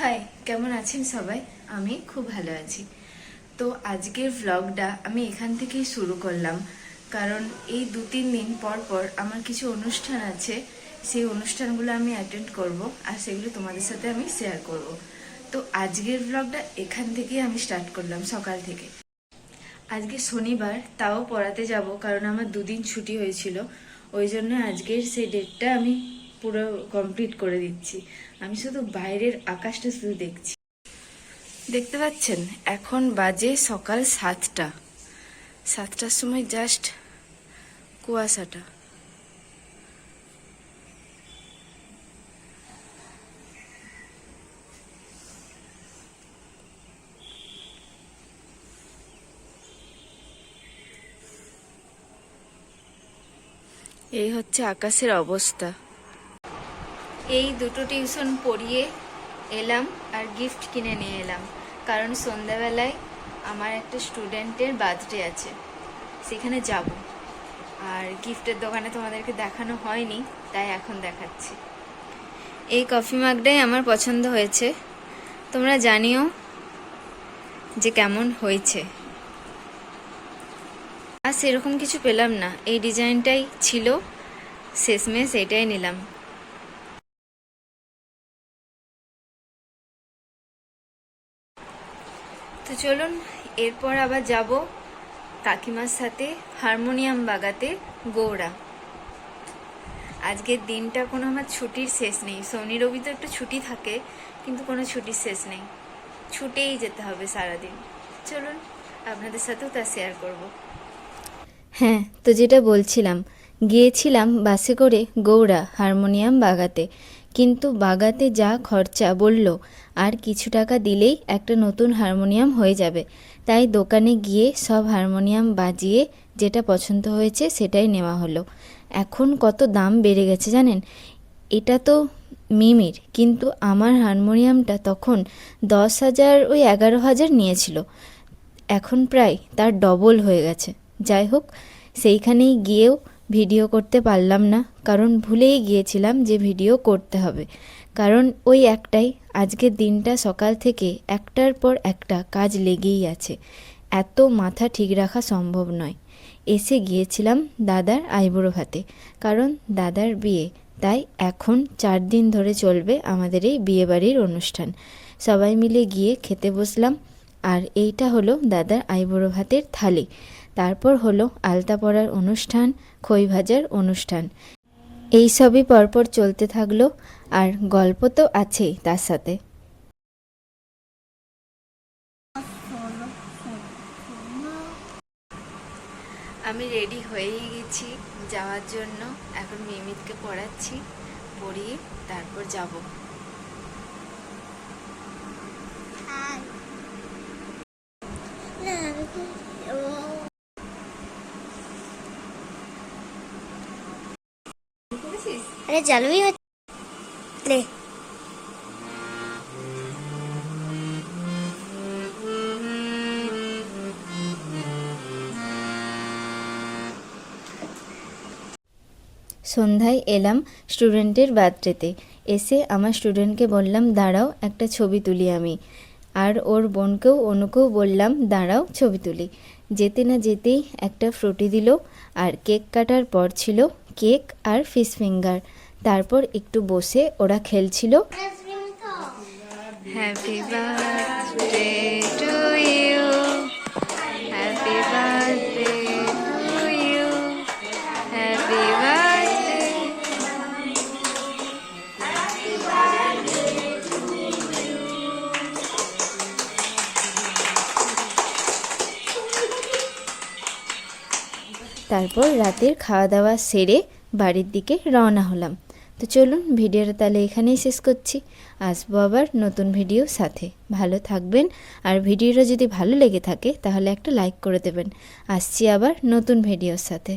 High, কেমন আছেন সবাই? আমি খুব ভালো আছি। তো আজকের ভ্লগটা আমি এখান থেকেই শুরু করলাম, কারণ এই 2-3 দিন পর পর আমার কিছু অনুষ্ঠান আছে। সেই অনুষ্ঠানগুলো আমি অ্যাটেন্ড করব আর সেগুলো তোমাদের সাথে আমি শেয়ার করব। তো আজকের ভ্লগটা এখান থেকেই আমি স্টার্ট করলাম, সকাল থেকে। আজকে শনিবার, তাও পড়াতে যাব, কারণ আমার 2 দিন ছুটি হয়েছিল। ওই জন্য আজকের সেই ডেটটা আমি পুরো কমপ্লিট করে দিচ্ছি। আমি শুধু বাইরের আকাশটা শুধু দেখছি। দেখতে পাচ্ছেন, এখন বাজে সকাল 7টা। 7টার সময় জাস্ট কুয়াশাটা। এই হচ্ছে আকাশের অবস্থা। এই দুটো টিউশন পড়িয়ে এলাম আর গিফট কিনে নিয়ে এলাম, কারণ সন্ধ্যাবেলায় আমার একটা স্টুডেন্টের বার্থডে আছে, সেখানে যাব। আর গিফটের দোকানে তোমাদেরকে দেখানো হয়নি, তাই এখন দেখাচ্ছি। এই কফি মাগটাই আমার পছন্দ হয়েছে, তোমরা জানিও যে কেমন হয়েছে। আর সেরকম কিছু পেলাম না, এই ডিজাইনটাই ছিল, শেষমেশ এটাই নিলাম। তো চলুন, এরপর আবার যাব কাকিমার সাথে হারমোনিয়াম বাগাতে গৌড়া। আজকের দিনটা কোনো আমার ছুটির শেষ নেই। শনি রবি তো একটু ছুটি থাকে, কিন্তু কোনো ছুটির শেষ নেই, ছুটেই যেতে হবে সারাদিন। চলুন, আপনাদের সাথেও তা শেয়ার করব। হ্যাঁ, তো যেটা বলছিলাম, গিয়েছিলাম বাসে করে গৌড়া হারমোনিয়াম বাগাতে, কিন্তু বাগাতে যা খরচা বলল, আর কিছু টাকা দিলেই একটা নতুন হারমোনিয়াম হয়ে যাবে। তাই দোকানে গিয়ে সব হারমোনিয়াম বাজিয়ে যেটা পছন্দ হয়েছে সেটাই নেওয়া হলো। এখন কত দাম বেড়ে গেছে জানেন? এটা তো মিমির, কিন্তু আমার হারমোনিয়ামটা তখন 10,000 ওই 11,000 নিয়েছিল, এখন প্রায় তার ডবল হয়ে গেছে। যাই হোক, সেইখানেই গিয়েও ভিডিও করতে পারলাম না, কারণ ভুলেই গিয়েছিলাম যে ভিডিও করতে হবে। কারণ ওই একটাই, আজকের দিনটা সকাল থেকে একটার পর একটা কাজ লেগেই আছে, এত মাথা ঠিক রাখা সম্ভব নয়। এসে গিয়েছিলাম দাদার আইবুড়ো ভাতে, কারণ দাদার বিয়ে, তাই এখন 4 দিন ধরে চলবে আমাদের এই বিয়েবাড়ির অনুষ্ঠান। সবাই মিলে গিয়ে খেতে বসলাম, আর এইটা হলো দাদার আইবুড়ো ভাতের থালি। তারপর হলো আলতা পরার অনুষ্ঠান, খই ভাজার অনুষ্ঠান, এই সবই পরপর চলতে থাকলো, আর গল্প তো আছেই তার সাথে। আমি রেডি হয়েই গেছি যাওয়ার জন্য, এখন মিমিতকে পড়াচ্ছি, পড়িয়ে তারপর যাব। अरे चालू ही ले। সন্ধ্যায় এলাম স্টুডেন্টের বার্থডেতে। এসে আমার স্টুডেন্টকে বললাম দাঁড়াও একটা ছবি তুলি আমি, আর ওর বোনকেও অনুকেও বললাম দাঁড়াও ছবি তুলি। যেতে না যেতেই একটা ফ্রুটি দিল, আর কেক কাটার পর ছিল কেক আর ফিশ ফিঙ্গার। তারপর একটু বসে ওরা খেলছিল। Happy birthday to you, happy birthday to you, happy birthday. তারপর রাতের খাওয়া দাওয়া সেরে বাড়ির দিকে রওনা হলাম। তো চলুন, ভিডিওটা তাহলে এখানেই শেষ করছি। আসবো আবার নতুন ভিডিও সাথে। ভালো থাকবেন, আর ভিডিওটা যদি ভালো লেগে থাকে তাহলে একটা লাইক করে দেবেন। আসছি আবার নতুন ভিডিওর সাথে।